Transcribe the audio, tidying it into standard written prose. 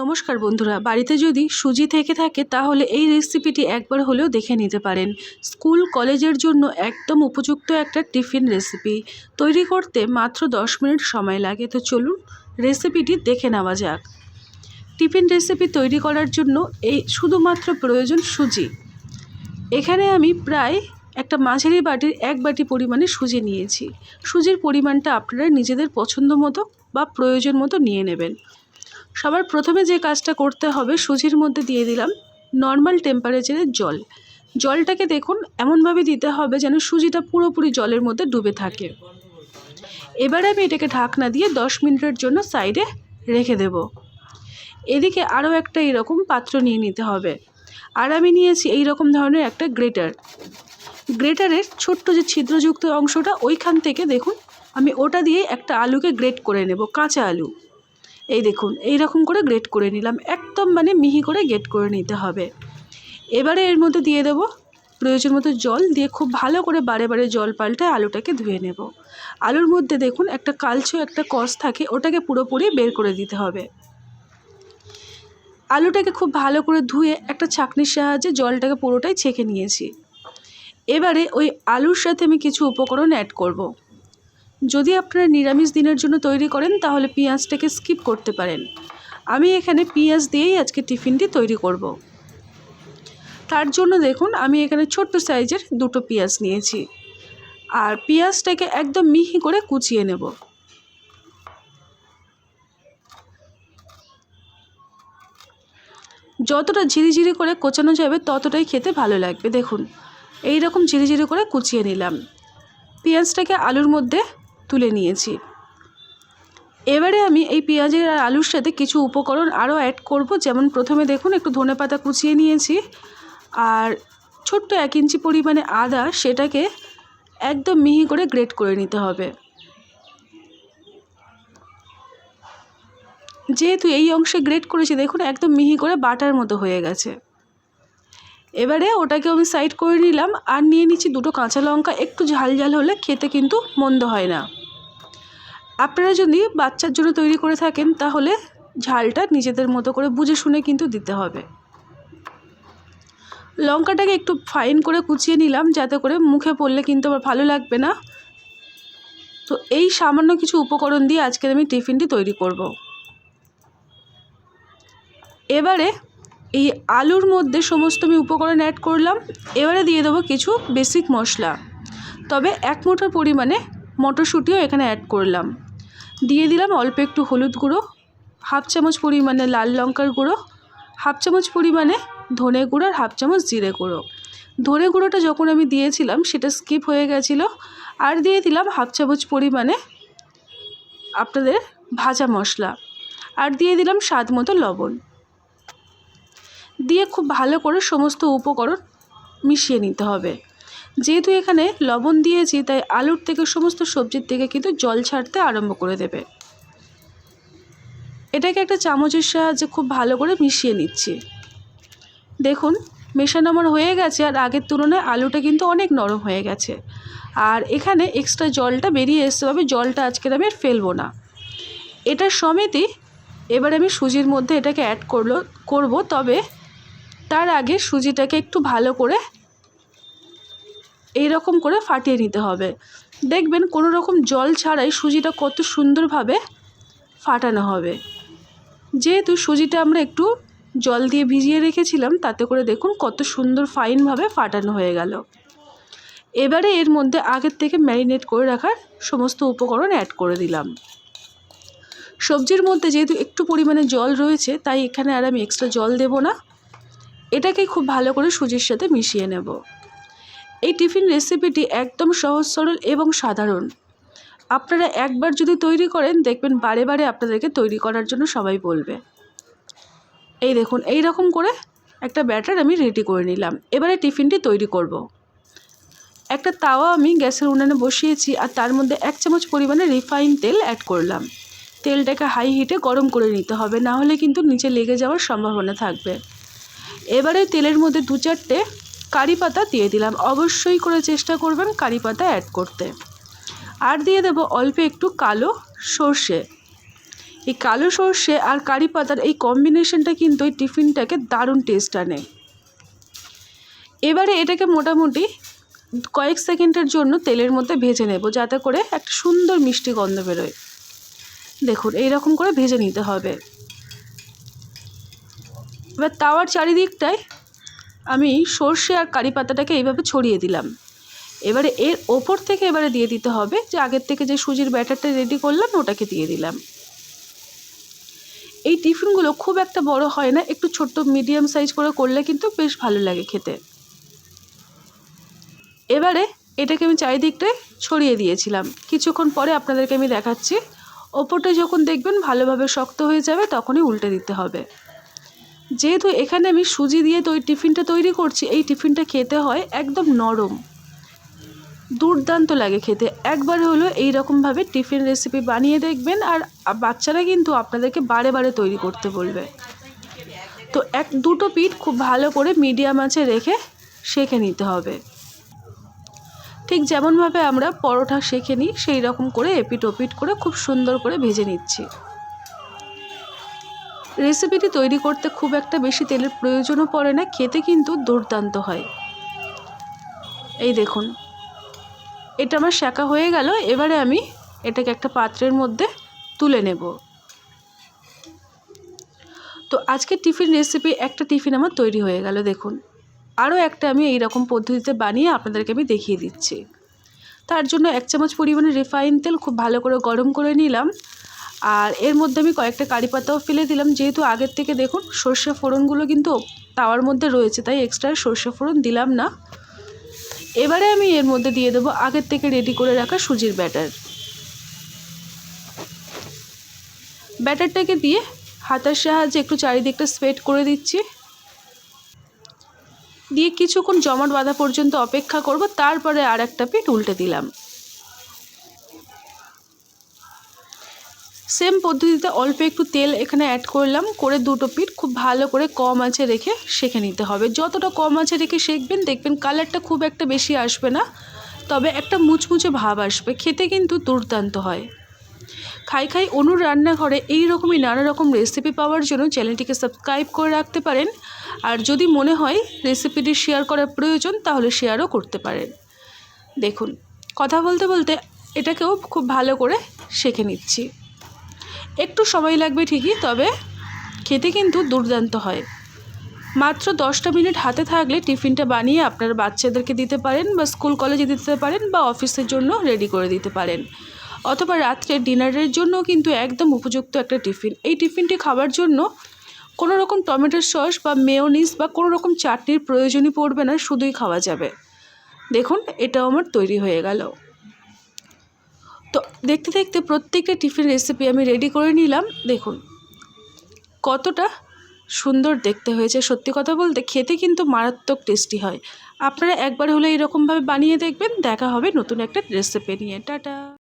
নমস্কার বন্ধুরা, বাড়িতে যদি সুজি থেকে থাকে তাহলে এই রেসিপিটি একবার হলেও দেখে নিতে পারেন। স্কুল কলেজের জন্য একদম উপযুক্ত একটা টিফিন রেসিপি। তৈরি করতে মাত্র 10 মিনিট সময় লাগে। তো চলুন রেসিপিটি দেখে নেওয়া যাক। টিফিন রেসিপি তৈরি করার জন্য এই শুধুমাত্র প্রয়োজন সুজি। এখানে আমি প্রায় একটা মাঝারি বাটির 1 বাটি পরিমাণে সুজি নিয়েছি। সুজির পরিমাণটা আপনারা নিজেদের পছন্দ মতো বা প্রয়োজন মতো নিয়ে নেবেন। সবার প্রথমে যে কাজটা করতে হবে, সুজির মধ্যে দিয়ে দিলাম নর্মাল টেম্পারেচারের জল। জলটাকে দেখুন এমনভাবে দিতে হবে যেন সুজিটা পুরোপুরি জলের মধ্যে ডুবে থাকে। এবারে আমি এটাকে ঢাকনা দিয়ে 10 মিনিটের জন্য সাইডে রেখে দেব। এদিকে আরও একটা এরকম পাত্র নিয়ে নিতে হবে। আর আমি নিয়েছি এই রকম ধরনের একটা গ্রেটার। গ্রেটারের ছোট্ট যে ছিদ্রযুক্ত অংশটা, ওইখান থেকে দেখুন আমি ওটা দিয়ে একটা আলুকে গ্রেট করে নেব, কাঁচা আলু। এই দেখুন এই রকম করে গ্রেট করে নিলাম, একদম মিহি করে গ্রেট করে নিতে হবে। এবারে এর মধ্যে দিয়ে দেব প্রয়োজন মতো জল, দিয়ে খুব ভালো করে বারে বারে জল পাল্টে আলুটাকে ধুয়ে নেব। আলুর মধ্যে দেখুন একটা কালচে একটা কষ থাকে, ওটাকে পুরোপুরি বের করে দিতে হবে। আলুটাকে খুব ভালো করে ধুয়ে একটা ছাঁকনির সাহায্যে জলটাকে পুরোটাই ছেঁকে নিয়েছি। এবারে ওই আলুর সাথে আমি কিছু উপকরণ অ্যাড করব। যদি আপনারা নিরামিষ দিনের জন্য তৈরি করেন তাহলে পেঁয়াজটাকে স্কিপ করতে পারেন। আমি এখানে পেঁয়াজ দিয়েই আজকে টিফিনটি তৈরি করব। তার জন্য দেখুন আমি এখানে ছোট্ট সাইজের 2টো পেঁয়াজ নিয়েছি, আর পেঁয়াজটাকে একদম মিহি করে কুচিয়ে নেব। যতটা ঝিরিঝিরি করে কোচানো যাবে ততটাই খেতে ভালো লাগবে। দেখুন এই রকম ঝিরিঝিরি করে কুচিয়ে নিলাম। পেঁয়াজটাকে আলুর মধ্যে তুলে নিয়েছি। এবারে আমি এই পেঁয়াজের আর আলুর সাথে কিছু উপকরণ আরও অ্যাড করব। যেমন প্রথমে দেখুন একটু ধনেপাতা কুচিয়ে নিয়েছি, আর ছোট্ট 1 ইঞ্চি পরিমাণে আদা, সেটাকে একদম মিহি করে গ্রেট করে নিতে হবে। যেহেতু এই অংশে গ্রেট করেছি দেখুন একদম মিহি করে বাটার মতো হয়ে গেছে। এবারে ওটাকে আমি সাইড করে নিলাম, আর নিয়ে নিচ্ছি 2টো কাঁচা লঙ্কা। একটু ঝাল ঝাল হলে খেতে কিন্তু মন্দ হয় না। আপনারা যদি বাচ্চার জন্য তৈরি করে থাকেন তাহলে ঝালটা নিজেদের মতো করে বুঝে শুনে কিন্তু দিতে হবে। লঙ্কাটাকে একটু ফাইন করে কুচিয়ে নিলাম, যাতে করে মুখে পড়লে কিন্তু আবার ভালো লাগবে না। তো এই সামান্য কিছু উপকরণ দিয়ে আজকের আমি টিফিনটি তৈরি করব। এবারে এই আলুর মধ্যে সমস্ত আমি উপকরণ অ্যাড করলাম। এবারে দিয়ে দেবো কিছু বেসিক মশলা, তবে 1 মুঠো পরিমাণে মটরশুঁটিও এখানে অ্যাড করলাম। দিয়ে দিলাম অল্প একটু হলুদ গুঁড়ো, 1/2 চামচ পরিমাণে লাল লঙ্কার গুঁড়ো, 1/2 চামচ পরিমাণে ধনে গুঁড়ো, আর 1/2 চামচ জিরে গুঁড়ো। ধনে গুঁড়োটা যখন আমি দিয়েছিলাম সেটা স্কিপ হয়ে গেছিলো। আর দিয়ে দিলাম 1/2 চামচ পরিমাণে আপনাদের ভাজা মশলা, আর দিয়ে দিলাম স্বাদ মতো লবণ। দিয়ে খুব ভালো করে সমস্ত উপকরণ মিশিয়ে নিতে হবে। যেহেতু এখানে লবণ দিয়েছি তাই আলুর থেকে সমস্ত সবজির থেকে কিন্তু জল ছাড়তে আরম্ভ করে দেবে। এটাকে একটা চামচের সাহায্যে খুব ভালো করে মিশিয়ে নিচ্ছি। দেখুন মেশানো আমার হয়ে গেছে, আর আগের তুলনায় আলুটা কিন্তু অনেক নরম হয়ে গেছে। আর এখানে এক্সট্রা জলটা বেরিয়ে আসতে হবে, জলটা আজকের আমি আর ফেলবো না। এটা সমেতই এবার আমি সুজির মধ্যে এটাকে অ্যাড করব। তবে তার আগে সুজিটাকে একটু ভালো করে এই রকম করে ফাটিয়ে নিতে হবে। দেখবেন কোনো রকম জল ছাড়াই সুজিটা কত সুন্দরভাবে ফাটানো হবে। যেহেতু সুজিটা আমরা একটু জল দিয়ে ভিজিয়ে রেখেছিলাম, তাতে করে দেখুন কত সুন্দর ফাইনভাবে ফাটানো হয়ে গেল। এবারে এর মধ্যে আগের থেকে ম্যারিনেট করে রাখার সমস্ত উপকরণ অ্যাড করে দিলাম। সবজির মধ্যে যেহেতু একটু পরিমাণে জল রয়েছে তাই এখানে আর আমি এক্সট্রা জল দেব না। এটাকে খুব ভালো করে সুজির সাথে মিশিয়ে নেব। এই টিফিন রেসিপিটি একদম সহজ সরল এবং সাধারণ। আপনারা একবার যদি তৈরি করেন দেখবেন বারে বারে আপনাদেরকে তৈরি করার জন্য সবাই বলবে। এই দেখুন এই রকম করে একটা ব্যাটার আমি রেডি করে নিলাম। এবারে টিফিনটি তৈরি করব। একটা তাওয়া আমি গ্যাসের উনানে বসিয়েছি, আর তার মধ্যে 1 চামচ পরিমাণে রিফাইন তেল অ্যাড করলাম। তেলটাকে হাই হিটে গরম করে নিতে হবে, না হলে কিন্তু নিচে লেগে যাওয়ার সম্ভাবনা থাকবে। এবারে তেলের মধ্যে 2-4টে কারি পাতা দিয়ে দিলাম। অবশ্যই করে চেষ্টা করবেন কারি পাতা অ্যাড করতে। আর দিয়ে দেব অল্প একটু কালো সর্ষে। এই কালো সর্ষে আর কারি পাতার এই কম্বিনেশনটা কিন্তু এই টিফিনটাকে দারুণ টেস্ট আনে। এবারে এটাকে মোটামুটি কয়েক সেকেন্ডের জন্য তেলের মধ্যে ভেজে নেব, যাতে করে একটা সুন্দর মিষ্টি গন্ধ বেরোয়। দেখুন এইরকম করে ভেজে নিতে হবে। এবার তাওয়ার চারিদিকটায় আমি সর্ষে আর কারি পাতাটাকে এইভাবে ছড়িয়ে দিলাম। এবারে এর ওপর থেকে এবারে দিয়ে দিতে হবে যে আগের থেকে যে সুজির ব্যাটারটা রেডি করলাম ওটাকে দিয়ে দিলাম। এই টিফিনগুলো খুব একটা বড় হয় না, একটু ছোট্ট মিডিয়াম সাইজ করে করলে কিন্তু বেশ ভালো লাগে খেতে। এবারে এটাকে আমি চারিদিকটায় ছড়িয়ে দিয়েছিলাম। কিছুক্ষণ পরে আপনাদেরকে আমি দেখাচ্ছি। ওপরটা যখন দেখবেন ভালোভাবে শক্ত হয়ে যাবে তখনই উল্টে দিতে হবে। যেহেতু এখানে আমি সুজি দিয়ে টিফিনটা তৈরি করছি, এই টিফিনটা খেতে হয় একদম নরম, দুর্দান্ত লাগে খেতে। একবার হলো এইরকমভাবে টিফিন রেসিপি বানিয়ে দেখবেন, আর বাচ্চারা কিন্তু আপনাদেরকে বারে বারে তৈরি করতে বলবে। তো দুটো পিঠ খুব ভালো করে মিডিয়াম আঁচে রেখে সেঁকে নিতে হবে। ঠিক যেমনভাবে আমরা পরোটা সেঁকে নিই সেই রকম করে এপিট ওপিট করে খুব সুন্দর করে ভেজে নিচ্ছি। রেসিপিটি তৈরি করতে খুব একটা বেশি তেলের প্রয়োজনও পড়ে না, খেতে কিন্তু দুর্দান্ত হয়। এই দেখুন এটা আমার সেঁকা হয়ে গেল। এবারে আমি এটাকে একটা পাত্রের মধ্যে তুলে নেব। তো আজকের টিফিন রেসিপি একটা টিফিন আমার তৈরি হয়ে গেল। দেখুন আরও একটা আমি এই রকম পদ্ধতিতে বানিয়ে আপনাদেরকে আমি দেখিয়ে দিচ্ছি। তার জন্য 1 চামচ পরিমাণে রিফাইন তেল খুব ভালো করে গরম করে নিলাম, আর এর মধ্যে আমি কয়েকটা কারি পাতাও ফেলে দিলাম। যেহেতু আগের থেকে দেখুন সর্ষে ফোড়নগুলো কিন্তু তাওয়ার মধ্যে রয়েছে, তাই এক্সট্রা সর্ষে ফোড়ন দিলাম না। এবারে আমি এর মধ্যে দিয়ে দেবো আগের থেকে রেডি করে রাখা সুজির ব্যাটারটাকে দিয়ে হাতের সাহায্যে একটু চারিদিকটা স্প্রেড করে দিচ্ছি। দিয়ে কিছুক্ষণ জমাট বাঁধা পর্যন্ত অপেক্ষা করব। তারপরে আর একটা পিঠ উল্টে দিলাম। সেম পদ্ধতিতে অল্প একটু তেল এখানে অ্যাড করলাম, করে দুটো পিঠ খুব ভালো করে কম আঁচে রেখে সেঁকে নিতে হবে। যতটা কম আঁচে রেখে সেঁকবেন দেখবেন কালারটা খুব একটা বেশি আসবে না, তবে একটা মুচমুচে ভাব আসবে, খেতে কিন্তু দুর্দান্ত হয়। খাই খাই অনুর রান্নাঘরে এই রকমই নানা রকম রেসিপি পাওয়ার জন্য চ্যানেলটিকে সাবস্ক্রাইব করে রাখতে পারেন। আর যদি মনে হয় রেসিপিটি শেয়ার করার প্রয়োজন তাহলে শেয়ারও করতে পারেন। দেখুন কথা বলতে বলতে এটাকেও খুব ভালো করে সেঁকে নিচ্ছি। একটু সময় লাগবে ঠিকই, তবে খেতে কিন্তু দুর্দান্ত হয়। মাত্র 10টা মিনিট হাতে থাকলে টিফিনটা বানিয়ে আপনার বাচ্চাদেরকে দিতে পারেন, বা স্কুল কলেজে দিতে পারেন, বা অফিসের জন্য রেডি করে দিতে পারেন, অথবা রাত্রে ডিনারের জন্য কিন্তু একদম উপযুক্ত একটা টিফিন। এই টিফিনটি খাবার জন্য কোনো রকম টমেটোর সস বা মেয়োনিজ বা কোনো রকম চাটনির প্রয়োজনই পড়বে না, শুধুই খাওয়া যাবে। দেখুন এটাও আমার তৈরি হয়ে গেল। তো দেখতে দেখতে প্রত্যেকটা টিফিন রেসিপি আমি রেডি করে নিলাম। দেখুন কতটা সুন্দর দেখতে হয়েছে। সত্যি কথা বলতে খেতে কিন্তু মারাত্মক টেস্টি হয়। আপনারা একবার হলে এরকমভাবে বানিয়ে দেখবেন। দেখা হবে নতুন একটা রেসিপি নিয়ে। টাটা।